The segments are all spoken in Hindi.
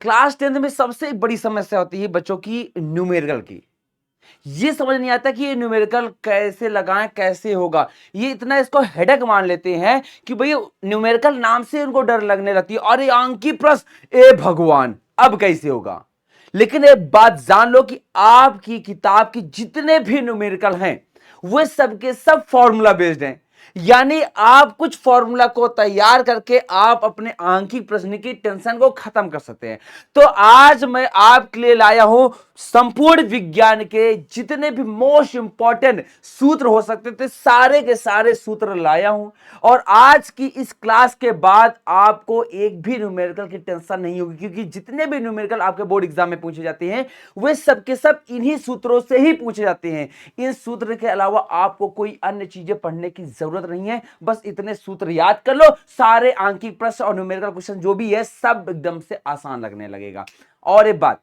क्लास 10th में सबसे बड़ी समस्या होती है बच्चों की न्यूमेरिकल की। ये समझ नहीं आता कि ये न्यूमेरिकल कैसे लगाएं, कैसे होगा। ये इतना इसको हेडेक मान लेते हैं कि भई न्यूमेरिकल नाम से उनको डर लगने लगती है। अरे अंक की प्रश्न, ए भगवान अब कैसे होगा। लेकिन एक बात जान लो कि आपकी किताब की जितने भी न्यूमेरिकल हैं वे सबके सब फॉर्मूला बेस्ड हैं। यानी आप कुछ फॉर्मूला को तैयार करके आप अपने आंकिक प्रश्न की टेंशन को खत्म कर सकते हैं। तो आज मैं आपके लिए लाया हूं संपूर्ण विज्ञान के जितने भी मोस्ट इंपॉर्टेंट सूत्र हो सकते थे, सारे के सारे सूत्र लाया हूं। और आज की इस क्लास के बाद आपको एक भी न्यूमेरिकल की टेंशन नहीं होगी, क्योंकि जितने भी न्यूमेरिकल आपके बोर्ड एग्जाम में पूछे जाते हैं वे सबके सब इन्हीं सूत्रों से ही पूछे जाते हैं। इन सूत्र के अलावा आपको कोई अन्य चीजें पढ़ने की जरूरत नहीं है। बस इतने सूत्र याद कर लो, सारे आंकिक प्रश्न और न्यूमेरिकल क्वेश्चन जो भी है सब एकदम से आसान लगने लगेगा। और एक बात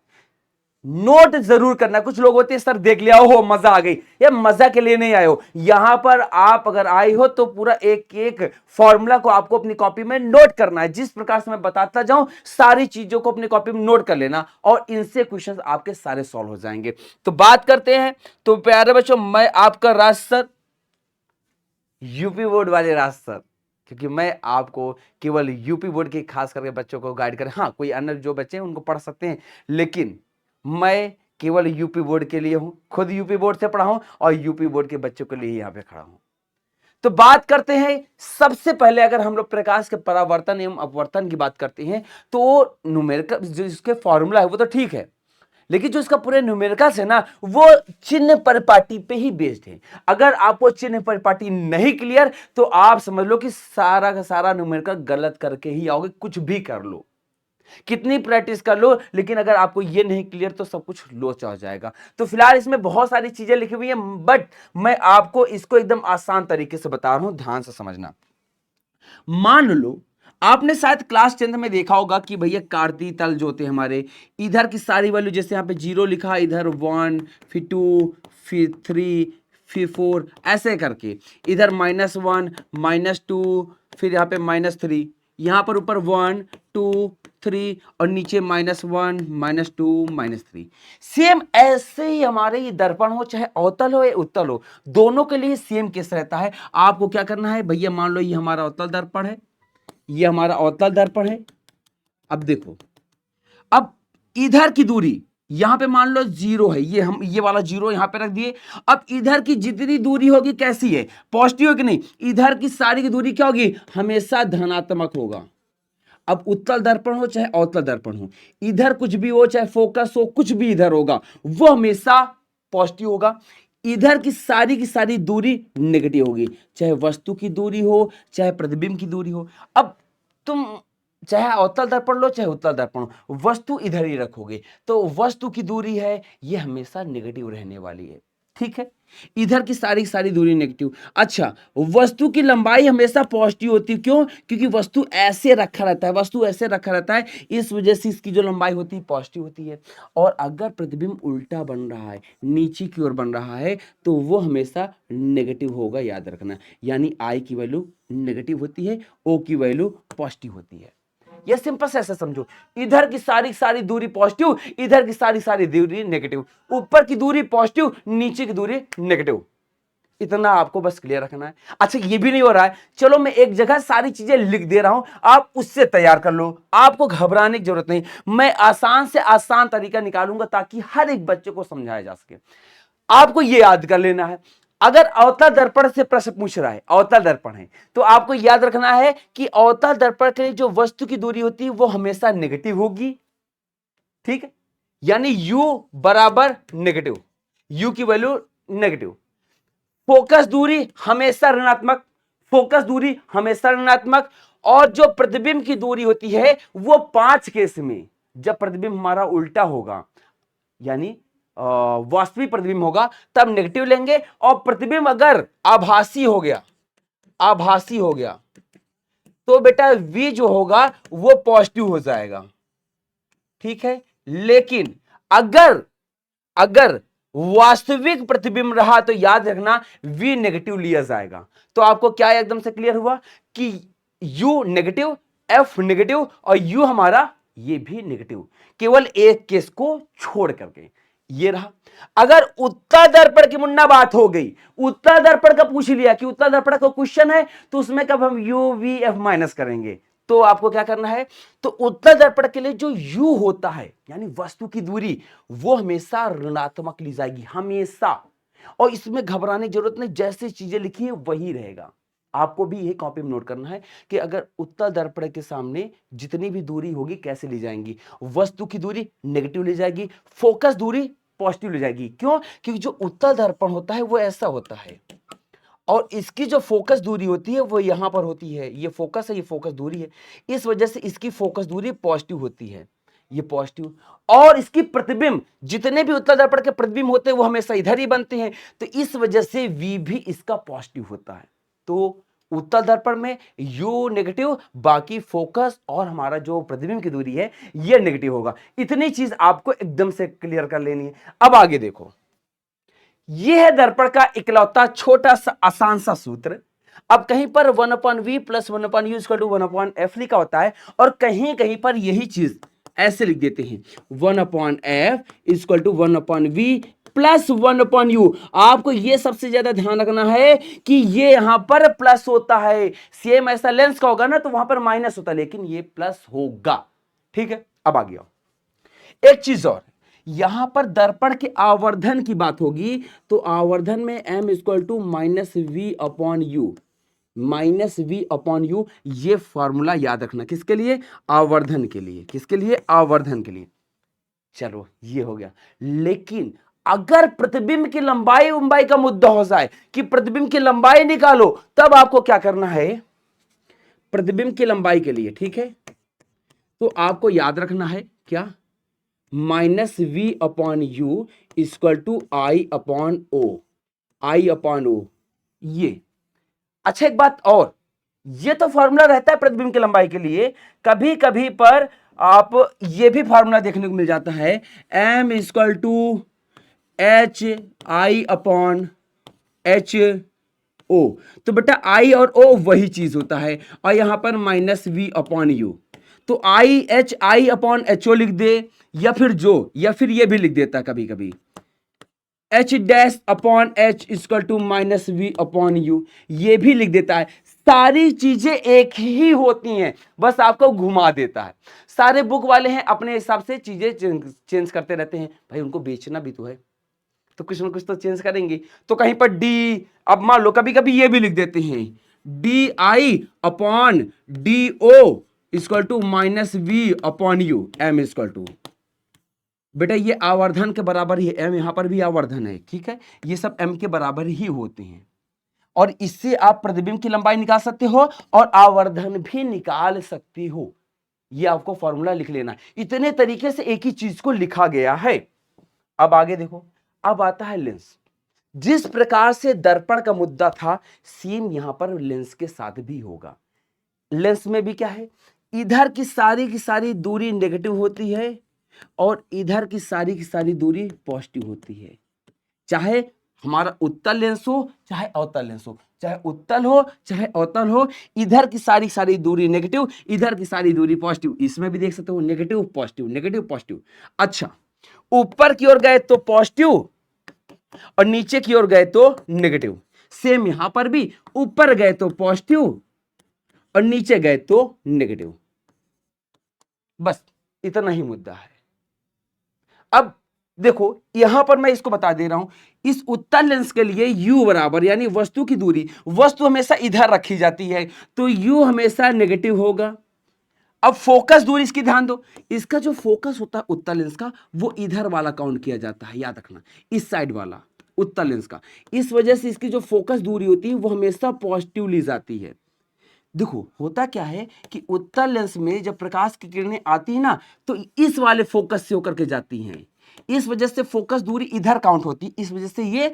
नोट जरूर करना। कुछ लोग होते हैं सर देख लिया हो मजा आ गई, ये मजा के लिए नहीं आए हो। यहां पर आप अगर आए हो तो पूरा एक एक फॉर्मूला को आपको अपनी कॉपी में नोट करना है। जिस प्रकार से मैं बताता जाऊं सारी चीजों को अपनी कॉपी में नोट कर लेना और इनसे क्वेश्चंस आपके सारे सॉल्व हो जाएंगे। तो बात करते हैं। तो प्यारे बच्चों, मैं आपका राज सर, यूपी बोर्ड वाले राज सर, क्योंकि मैं आपको केवल यूपी बोर्ड के खास करके बच्चों को गाइड करें। हाँ, कोई अन्य जो बच्चे हैं उनको पढ़ सकते हैं, लेकिन मैं केवल यूपी बोर्ड के लिए हूं। खुद यूपी बोर्ड से पढ़ा हूं और यूपी बोर्ड के बच्चों के लिए यहां पे खड़ा हूं। तो बात करते हैं। सबसे पहले अगर हम लोग प्रकाश के परावर्तन एवं अपवर्तन की बात करते हैं तो न्यूमेरिकल जो इसके फॉर्मूला है वो तो ठीक है, लेकिन जो इसका पूरे न्यूमेरिकल्स है ना वो चिन्ह परिपाटी पे ही बेस्ड है। अगर आपको चिन्ह परिपाटी नहीं क्लियर तो आप समझ लो कि सारा का सारा न्यूमेरिकल गलत करके ही आओगे। कुछ भी कर लो, कितनी प्रैक्टिस कर लो, लेकिन अगर आपको ये नहीं क्लियर तो सब कुछ लोचा हो जाएगा। तो फिलहाल इसमें बहुत सारी चीजें लिखी हुई हैं, बट मैं आपको इसको एकदम आसान तरीके से बता रहा हूं, ध्यान से समझना। मान लो आपने शायद क्लास 10th में देखा होगा कि भैया कार्तीय तल जो होते हैं हमारे, इधर की सारी वैल्यू जैसे यहां पे 0 लिखा, इधर 1, फिर 2, फिर 3, फिर 4, ऐसे करके इधर -1, -2, फिर यहाँ पे -3, यहां पर ऊपर 1, 2, 3 और नीचे -1, -2, -3। सेम ऐसे ही हमारे ये दर्पण हो, चाहे अवतल हो या उत्तल हो, दोनों के लिए सेम केस रहता है। आपको क्या करना है भैया, मान लो ये हमारा अवतल दर्पण है, ये हमारा अवतल दर्पण है। अब देखो, अब इधर की दूरी यहां पे मान लो 0 है, ये वाला 0 यहां पे रख दिए। अब इधर की जितनी दूरी होगी कैसी है, पॉजिटिव है कि नहीं, इधर की सारी की दूरी क्या होगी, हमेशा धनात्मक होगा। अब उत्तल दर्पण हो चाहे अवतल दर्पण हो, इधर कुछ भी हो, चाहे फोकस हो, कुछ भी इधर होगा वो हमेशा पॉजिटिव होगा। इधर की सारी दूरी नेगेटिव होगी, चाहे वस्तु की दूरी हो चाहे प्रतिबिंब की दूरी हो। अब तुम चाहे अवतल दर्पण लो चाहे उत्तल दर्पण हो, वस्तु इधर ही रखोगे तो वस्तु की दूरी है ये हमेशा नेगेटिव रहने वाली है। ठीक है, इधर की सारी दूरी नेगेटिव। अच्छा, वस्तु की लंबाई हमेशा पॉजिटिव होती है, क्यों, क्योंकि वस्तु ऐसे रखा रहता है, वस्तु ऐसे रखा रहता है, इस वजह से इसकी जो लंबाई होती है पॉजिटिव होती है। और अगर प्रतिबिंब उल्टा बन रहा है, नीचे की ओर बन रहा है, तो वो हमेशा नेगेटिव होगा, याद रखना। यानी आई की वैल्यू नेगेटिव होती है, ओ की वैल्यू पॉजिटिव होती है। ये सिंपल से ऐसा समझो, इधर की सारी दूरी पॉजिटिव, इधर की सारी दूरी नेगेटिव, ऊपर की दूरी पॉजिटिव, नीचे की दूरी नेगेटिव। इतना आपको बस क्लियर रखना है। अच्छा, ये भी नहीं हो रहा है, चलो मैं एक जगह सारी चीजें लिख दे रहा हूं, आप उससे तैयार कर लो, आपको घबराने की जरूरत नहीं। मैं आसान से आसान तरीका निकालूंगा ताकि हर एक बच्चे को समझाया जा सके। आपको यह याद कर लेना है, अगर अवतल दर्पण से प्रश्न पूछ रहा है, अवतल दर्पण है, तो आपको याद रखना है कि अवतल दर्पण के लिए जो वस्तु की दूरी होती है वो हमेशा नेगेटिव होगी। ठीक है, यानी u बराबर नेगेटिव, u की वैल्यू नेगेटिव। फोकस दूरी हमेशा ऋणात्मक, फोकस दूरी हमेशा ऋणात्मक। और जो प्रतिबिंब की दूरी होती है वो 5 केस में, जब प्रतिबिंब हमारा उल्टा होगा यानी वास्तविक प्रतिबिंब होगा तब नेगेटिव लेंगे, और प्रतिबिंब अगर आभासी हो गया, आभासी हो गया तो बेटा v जो होगा वो पॉजिटिव हो जाएगा। ठीक है, लेकिन अगर अगर वास्तविक प्रतिबिंब रहा तो याद रखना v नेगेटिव लिया जाएगा। तो आपको क्या एकदम से क्लियर हुआ कि u नेगेटिव, f नेगेटिव और u हमारा ये भी नेगेटिव, केवल एक केस को छोड़ करके। ये रहा। अगर उत्तल दर्पण की मुन्ना बात हो गई, उत्तल दर्पण का पूछ लिया कि उत्तल दर्पण का क्वेश्चन है, तो उसमें कब हम यू वी एफ माइनस करेंगे, तो आपको क्या करना है, तो उत्तल दर्पण के लिए जो u होता है यानी वस्तु की दूरी, वो हमेशा ऋणात्मक ली जाएगी, हमेशा। और इसमें घबराने की जरूरत नहीं, जैसी चीजें लिखी है वही रहेगा। आपको भी यही कॉपी में नोट करना है कि अगर उत्तल दर्पण के सामने जितनी भी दूरी होगी कैसे ली जाएंगी, वस्तु की दूरी नेगेटिव ली जाएगी, फोकस दूरी पॉजिटिव ली जाएगी। क्यों? क्योंकि जो उत्तल दर्पण होता है वो ऐसा होता है, और इसकी जो फोकस दूरी होती है वो यहां पर होती है, ये फोकस है, ये फोकस दूरी है, इस वजह से इसकी फोकस दूरी पॉजिटिव होती है, ये पॉजिटिव। और इसकी प्रतिबिंब, जितने भी उत्तल दर्पण के प्रतिबिंब होते हैं वो हमेशा इधर ही बनते हैं, तो इस वजह से v भी इसका पॉजिटिव होता है। तो उत्तल दर्पण में u नेगेटिव, बाकी फोकस और हमारा जो प्रतिबिंब की दूरी है ये नेगेटिव होगा। इतनी चीज आपको एकदम से क्लियर कर लेनी है। अब आगे देखो, यह है दर्पण का इकलौता छोटा सा आसान सा सूत्र। अब कहीं पर 1/v plus 1/u equal to 1/f लिखा होता है, और कहीं कहीं पर यही चीज ऐसे लिख देते हैं, 1/f equal to 1/v plus 1/u। आपको ये सबसे ज्यादा ध्यान रखना है कि ये यहां पर प्लस होता है, सेम ऐसा लेंस का होगा ना तो वहां पर माइनस होता है, लेकिन ये प्लस होगा। ठीक है, अब आ गया एक चीज और, यहां पर दर्पण के आवर्धन की बात होगी, तो आवर्धन में m equal to -v/u, -v/u, ये फॉर्मूला याद रखना, किसके लिए, आवर्धन के लिए, किसके लिए, आवर्धन के लिए। चलो ये हो गया। लेकिन अगर प्रतिबिंब की लंबाई का मुद्दा हो जाए कि प्रतिबिंब की लंबाई निकालो, तब आपको क्या करना है, प्रतिबिंब की लंबाई के लिए, ठीक है, तो आपको याद रखना है क्या, -v/u equal to I/o, I/o, ये। अच्छा एक बात और, ये तो फॉर्मूला रहता है प्रतिबिंब की लंबाई के लिए, कभी कभी पर आप ये भी फॉर्मूला देखने को मिल जाता है, m इक्वल टू HI/HO, तो बेटा I और O वही चीज होता है, और यहां पर -v/u, तो I/HO लिख दे, या फिर ये भी लिख देता कभी कभी, H' इक्वल टू -v/u, ये भी लिख देता है। सारी चीजें एक ही होती हैं, बस आपको घुमा देता है। सारे बुक वाले हैं अपने हिसाब से चीजें चेंज करते रहते हैं, भाई उनको बेचना भी तो है, तो कुछ ना कुछ तो चेंज करेंगे। तो कहीं पर डी, अब मान लो कभी कभी ये भी लिख देते हैं, DI/DO equal to -v/u, m equal to, बेटा ये आवर्धन के बराबर ही है, m यहां पर भी आवर्धन है, ठीक है, ये सब m के बराबर ही होते हैं, और इससे आप प्रतिबिंब की लंबाई निकाल सकते हो और आवर्धन भी निकाल सकते हो। ये आपको फॉर्मूला लिख लेना है, इतने तरीके से एक ही चीज को लिखा गया है। अब आगे देखो, अब आता है लेंस। जिस प्रकार से दर्पण का मुद्दा था, सेम यहां पर लेंस के साथ भी होगा। लेंस में भी क्या है, इधर की सारी दूरी नेगेटिव होती है, और इधर की सारी दूरी पॉजिटिव होती है, चाहे हमारा उत्तल लेंस हो चाहे अवतल लेंस हो, चाहे उत्तल हो चाहे अवतल हो, इधर की सारी दूरी नेगेटिव, इधर की सारी दूरी पॉजिटिव। इसमें भी देख सकते हो नेगेटिव पॉजिटिव, नेगेटिव पॉजिटिव। अच्छा, ऊपर की ओर गए तो पॉजिटिव और नीचे की ओर गए तो नेगेटिव। सेम यहां पर भी ऊपर गए तो पॉजिटिव और नीचे गए तो नेगेटिव। बस इतना ही मुद्दा है। अब देखो यहां पर मैं इसको बता दे रहा हूं, इस उत्तल लेंस के लिए u बराबर, यानी वस्तु की दूरी, वस्तु हमेशा इधर रखी जाती है, तो u हमेशा नेगेटिव होगा। अब फोकस दूरी इसकी ध्यान दो, इसका जो फोकस होता है उत्तल लेंस का, वो इधर वाला काउंट किया जाता है, याद रखना, इस साइड वाला उत्तल लेंस का। इस वजह से इसकी जो फोकस दूरी होती है वो हमेशा पॉजिटिव ली जाती है। देखो होता क्या है कि उत्तल लेंस में जब प्रकाश की किरणें आती है ना, तो इस वाले फोकस से होकर के जाती हैं, इस वजह से फोकस दूरी इधर काउंट होती है, इस वजह से ये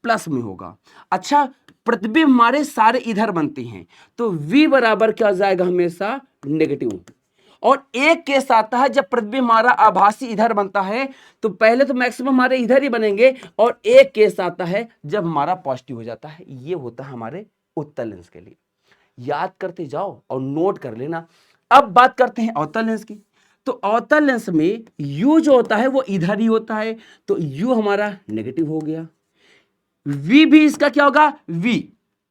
प्लस में होगा। अच्छा, प्रतिबिंब हमारे सारे इधर बनते हैं, तो v बराबर क्या हो जाएगा, हमेशा नेगेटिव। और एक केस आता है जब प्रतिबिंब हमारा आभासी इधर बनता है, तो पहले तो मैक्सिमम हमारे इधर ही बनेंगे, और एक केस आता है जब हमारा पॉजिटिव हो जाता है, ये होता है हमारे उत्तल लेंस के लिए। याद करते जाओ और नोट कर लेना। अब बात करते हैं अवतल लेंस की। तो अवतल लेंस में U जो होता है वो इधर ही होता है, तो U हमारा नेगेटिव हो गया। V भी इसका क्या होगा, V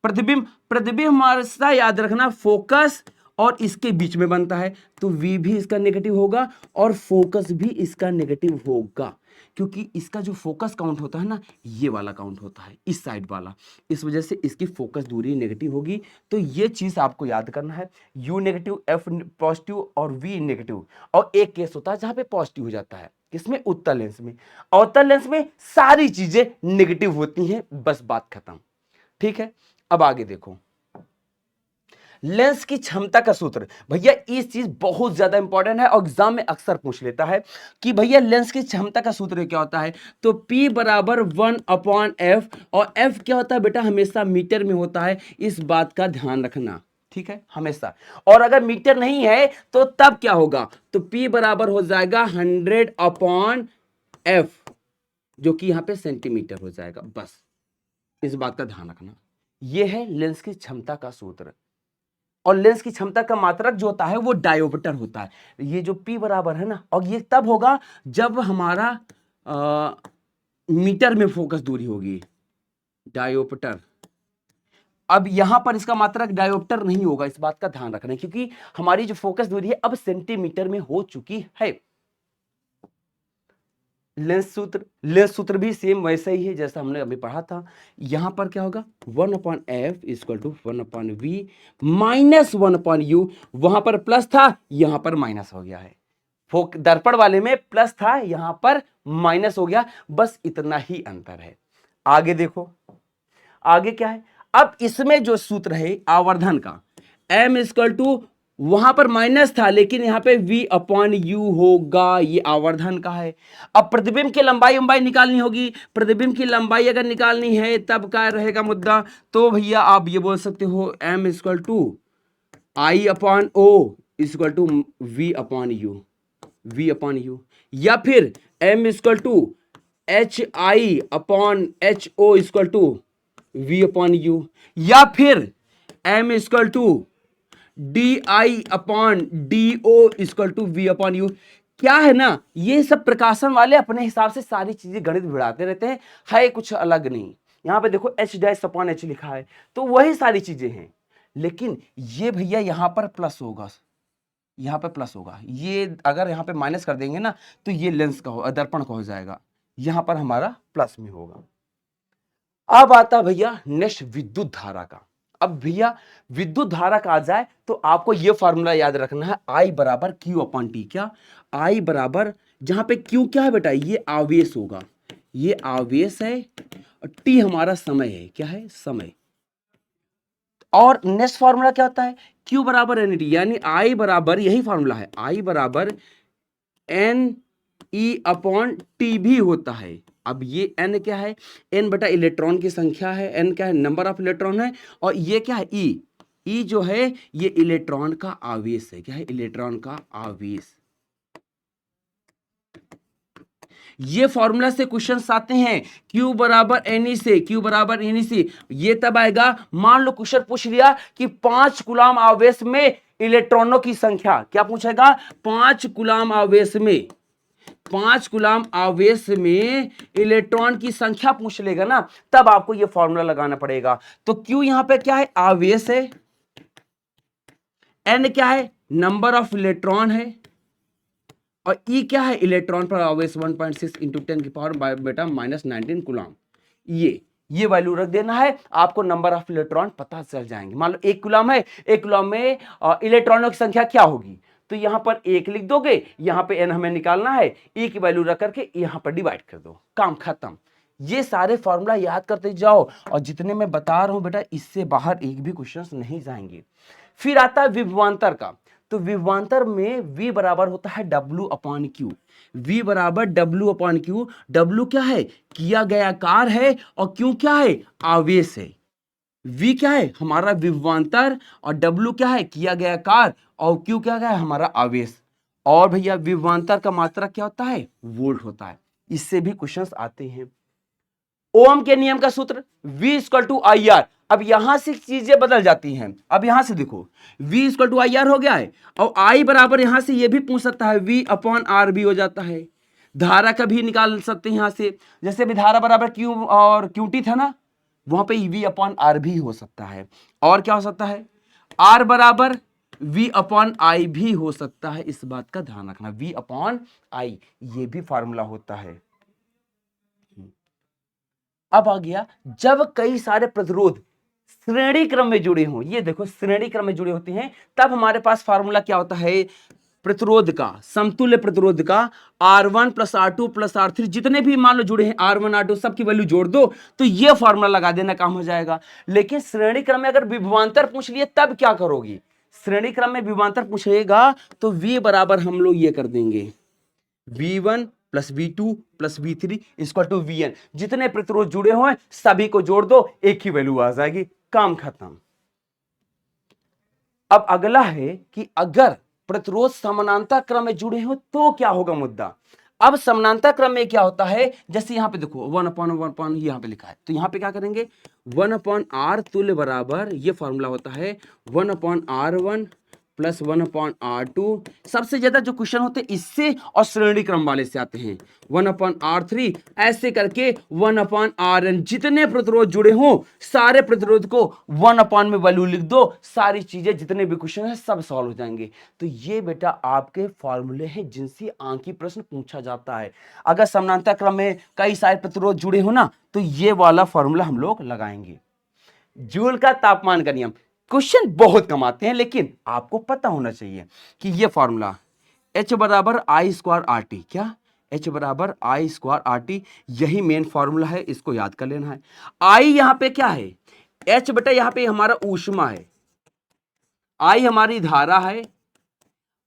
प्रतिबिंब, प्रतिबिंब हमारा याद रखना फोकस और इसके बीच में बनता है, तो V भी इसका नेगेटिव होगा और फोकस भी इसका नेगेटिव होगा, क्योंकि इसका जो फोकस काउंट होता है ना, ये वाला काउंट होता है, इस साइड वाला, इस वजह से इसकी फोकस दूरी नेगेटिव होगी। तो ये चीज आपको याद करना है, U नेगेटिव, F पॉजिटिव और V नेगेटिव। और एक केस होता है जहां पे पॉजिटिव हो जाता है, किसमें, उत्तल लेंस में। अवतल लेंस में सारी चीजें नेगेटिव होती हैं, बस बात खत्म। ठीक है, अब आगे देखो लेंस की क्षमता का सूत्र। भैया इस चीज बहुत ज्यादा इंपॉर्टेंट है और एग्जाम में अक्सर पूछ लेता है कि भैया लेंस की क्षमता का सूत्र क्या होता है। तो P बराबर 1/f, और F क्या होता है बेटा, हमेशा मीटर में होता है, इस बात का ध्यान रखना। ठीक है, हमेशा। और अगर मीटर नहीं है तो तब क्या होगा, तो P बराबर हो जाएगा 100/f, जो कि यहां पे सेंटीमीटर हो जाएगा। बस इस बात का ध्यान रखना, यह है लेंस की क्षमता का सूत्र। और लेंस की क्षमता का मात्रक जो होता है वो डायोमीटर होता है। ये जो P बराबर है ना, और ये तब होगा जब हमारा मीटर में फोकस दूरी होगी, डायोमीटर। अब यहां पर इसका मात्रक डायोमीटर नहीं होगा, इस बात का ध्यान रखना है, क्योंकि हमारी जो फोकस दूरी है अब सेंटीमीटर में हो चुकी है। लेंस सूत्र भी सेम वैसा ही है जैसा हमने अभी पढ़ा था। यहां पर क्या होगा, 1/f equal to 1/v minus 1/u। वहां पर प्लस था, यहां पर माइनस हो गया है। दर्पण वाले में प्लस था, यहां पर माइनस हो गया, बस इतना ही अंतर है। आगे देखो, आगे क्या है, अब इसमें जो सूत्र है आवर्धन का, m इक्वल टू, वहां पर माइनस था लेकिन यहां पे v/u होगा, ये आवर्धन का है। अब प्रतिबिंब की लंबाई निकालनी होगी, प्रतिबिंब की लंबाई अगर निकालनी है तब क्या रहेगा मुद्दा, तो भैया आप ये बोल सकते हो m equal to I/o equal to v/u, या फिर m equal to HI/ho equal to v/u, या फिर m equal to DI/do equal to v/u। क्या है ना, ये सब प्रकाशन वाले अपने हिसाब से सारी चीजें गणित भिड़ाते रहते हैं, है कुछ अलग नहीं। यहां पे देखो H' लिखा है, तो वही सारी चीजें हैं, लेकिन ये भैया यहां पर प्लस होगा, यहां पर प्लस होगा, ये अगर यहां पे माइनस कर देंगे ना तो ये लेंस का दर्पण का हो जाएगा, यहां पर हमारा प्लस में होगा। अब आता भैया नेक्स्ट विद्युत धारा का। अब भैया विद्युत धारा का आ जाए तो आपको यह फॉर्मूला याद रखना है, I बराबर Q/T। क्या, I बराबर, जहां पे Q क्या है बेटा, ये आवेश होगा, ये आवेश है, और T हमारा समय है, क्या है, समय। और नेक्स्ट फॉर्मूला क्या होता है, Q बराबर NT, यानी I बराबर, यही फॉर्मूला है, I बराबर NE/T भी होता है। अब ये n क्या है, n बटा इलेक्ट्रॉन की संख्या है, n क्या है, नंबर ऑफ इलेक्ट्रॉन है, और ये क्या है, e जो है ये इलेक्ट्रॉन का आवेश है, क्या है, इलेक्ट्रॉन का आवेश। ये फॉर्मूला से क्वेश्चंस आते हैं, Q बराबर Ne से, Q बराबर Ne से, ये तब आएगा, मान लो क्वेश्चन पूछ लिया कि 5 कूलम आवेश में इलेक्ट्रॉनों की संख्या, क्या पूछेगा, 5 कूलम आवेश में, 5 कूलम आवेश में इलेक्ट्रॉन की संख्या पूछ लेगा ना, तब आपको यह फॉर्मूला लगाना पड़ेगा। तो Q यहां पे क्या है, आवेश है, N क्या है, नंबर ऑफ इलेक्ट्रॉन है, और E क्या है, इलेक्ट्रॉन पर आवेश 1.6 इंटू 10 की पावर बेटा -19 कूलम। ये वैल्यू रख देना है, आपको नंबर ऑफ इलेक्ट्रॉन पता चल जाएंगे। मान लो 1 कूलम है, 1 कूलम में इलेक्ट्रॉनों की संख्या क्या होगी, तो यहां पर 1 लिख दोगे, यहां पे n हमें निकालना है, E की वैल्यू रख करके यहां पर डिवाइड कर दो, काम खत्म। ये सारे फॉर्मूला याद करते जाओ, और जितने मैं बता रहा हूं बेटा, इससे बाहर एक भी क्वेश्चन नहीं जाएंगे। फिर आता है विभवांतर का। तो विभवांतर में V बराबर होता है W/Q, V बराबर W/Q। W क्या है, किया गया कार्य है, और Q क्या है, आवेश है। V क्या है, हमारा विभवांतर, और W क्या है, किया गया कार्य, और Q क्या है, हमारा आवेश। और भैया विभवांतर का मात्रक क्या होता है, वोल्ट होता है। इससे भी क्वेश्चंस आते हैं। ओम के नियम का सूत्र V equal to I R. अब यहां से चीजें बदल जाती हैं। अब यहां से देखो V equal to I R हो गया है, और I बराबर यहां से ये भी पूछ सकता है V अपॉन आर भी हो जाता है। धारा का भी निकाल सकते हैं यहां से, जैसे भी धारा बराबर क्यू और क्यूटी था ना, वहां पे V अपॉन आर भी हो सकता है। और क्या हो सकता है, R बराबर V अपॉन आई भी हो सकता है। इस बात का ध्यान रखना, V अपॉन आई ये भी फॉर्मूला होता है। अब आ गया जब कई सारे प्रतिरोध श्रेणी क्रम में जुड़े हों, ये देखो श्रेणी क्रम में जुड़े होते हैं, तब हमारे पास फार्मूला क्या होता है, प्रतिरोध का, समतुल्य प्रतिरोध का R1 plus R2 plus R3 जितने भी मान लो जुड़े हैं R1 R2 सबकी वैल्यू जोड़ दो तो ये फार्मूला लगा देना, काम हो जाएगा। लेकिन श्रेणी क्रम में अगर विभवांतर पूछ लिए तब क्या करोगी, श्रेणी क्रम में विभवांतर पूछेगा तो V बराबर हम लोग ये कर देंगे V1 plus V2 plus V3 equal to Vn। जितने प्रतिरोध जुड़े हुए सभी को जोड़ दो, एक ही वैल्यू आ जाएगी, काम खत्म। अब अगला है कि अगर प्रतिरोध समानांतर क्रम में जुड़े हो तो क्या होगा मुद्दा। अब समानांतर क्रम में क्या होता है, जैसे यहां पे देखो 1/1 यहां पे लिखा है, तो यहां पे क्या करेंगे 1/r तुल्य बराबर, ये फॉर्मूला होता है 1/r1 प्लस 1/r2। सबसे ज्यादा जो क्वेश्चन होते हैं इससे और श्रेणी क्रम वाले से आते हैं 1/r3, ऐसे करके 1/rn। जितने प्रतिरोध जुड़े हों सारे प्रतिरोध को 1 में वैल्यू लिख दो, सारी चीजें जितने भी क्वेश्चन है सब सॉल्व हो जाएंगे। तो ये बेटा आपके फॉर्मूले हैं जिनसे आंकी प्रश्न पूछा जाता है। अगर समानांतर क्रम में कई सारे प्रतिरोध जुड़े हो ना तो ये वाला फॉर्मूला हम लोग लगाएंगे। जूल का तापमान का नियम, क्वेश्चन बहुत कम आते हैं लेकिन आपको पता होना चाहिए कि ये फॉर्मूला H बराबर आई स्क्वायर आर टी, क्या H बराबर आई स्क्वायर आर टी, यही मेन फॉर्मूला है, इसको याद कर लेना है। आई यहां पे क्या है, H बेटा यहां पे हमारा ऊष्मा है, आई हमारी धारा है,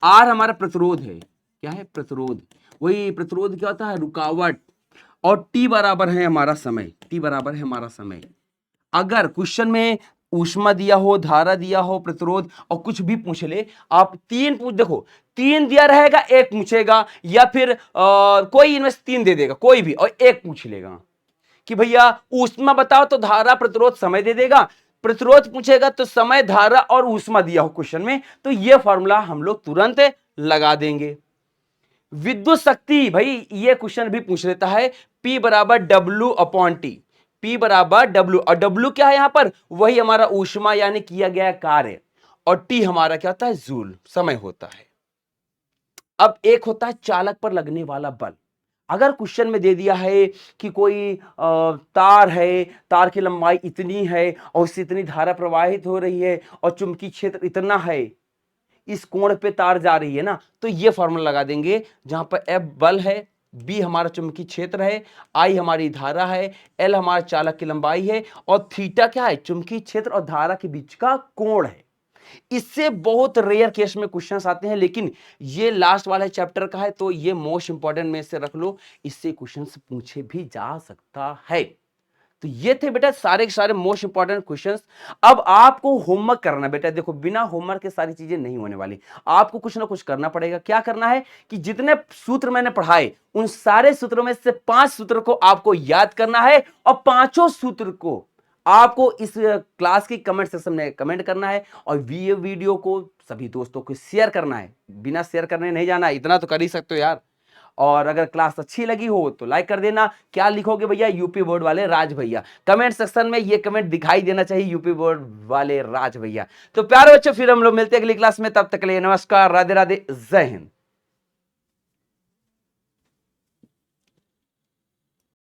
आर हमारा प्रतिरोध है, क्या है प्रतिरोध, वही प्रतिरोध क्या होता है रुकावट, और टी बराबर है हमारा समय, टी बराबर है हमारा समय। अगर क्वेश्चन में ऊष्मा दिया हो, धारा दिया हो, प्रतिरोध और कुछ भी पूछ ले, आप तीन पूछ, देखो तीन दिया रहेगा एक पूछेगा, या फिर कोई इनमें से तीन दे देगा कोई भी और एक पूछ लेगा कि भैया ऊष्मा बताओ तो धारा प्रतिरोध समय दे देगा, प्रतिरोध पूछेगा तो समय धारा और ऊष्मा दिया हो क्वेश्चन में, तो ये फॉर्मूला हम लोग तुरंत लगा देंगे। विद्युत शक्ति, भाई ये क्वेश्चन भी पूछ लेता है, P बराबर W अपॉन टी, P बराबर W, और W क्या है यहां पर, वही हमारा ऊष्मा यानी किया गया कार्य, और T हमारा क्या होता है जूल, समय होता है। अब एक होता है चालक पर लगने वाला बल। अगर क्वेश्चन में दे दिया है कि कोई तार है, तार की लंबाई इतनी है और उससे इतनी धारा प्रवाहित हो रही है और चुंबकीय क्षेत्र इतना है, इस कोण पे तार जा रही है ना, तो ये फॉर्मूला लगा देंगे जहां पर F बल है, B हमारा चुंबकीय क्षेत्र है, I हमारी धारा है, L हमारा चालक की लंबाई है, और थीटा क्या है चुंबकीय क्षेत्र और धारा के बीच का कोण है। इससे बहुत रेयर केस में क्वेश्चंस आते हैं, लेकिन ये लास्ट वाले चैप्टर का है तो ये मोस्ट इंपॉर्टेंट में से रख लो, इससे क्वेश्चंस पूछे भी जा सकता है। तो ये थे बेटा सारे के सारे मोस्ट इंपॉर्टेंट क्वेश्चंस। अब आपको होमवर्क करना बेटा, देखो बिना होमवर्क के सारी चीजें नहीं होने वाली, आपको कुछ ना कुछ करना पड़ेगा। क्या करना है कि जितने सूत्र मैंने पढ़ाए उन सारे सूत्रों में से 5 सूत्र को आपको याद करना है, और पांचों सूत्र को आपको इस क्लास की कमेंट सेक्शन में कमेंट करना है, और ये वीडियो को सभी दोस्तों को शेयर करना है। बिना शेयर करने नहीं जाना, इतना तो कर ही सकते हो यार। और अगर क्लास अच्छी लगी हो तो लाइक कर देना। क्या लिखोगे भैया, यूपी बोर्ड वाले राज भैया, कमेंट सेक्शन में ये कमेंट दिखाई देना चाहिए, यूपी बोर्ड वाले राज भैया। तो प्यारे बच्चों फिर हम लोग मिलते हैं अगली क्लास में, तब तक के लिए नमस्कार, राधे राधे, जय हिंद।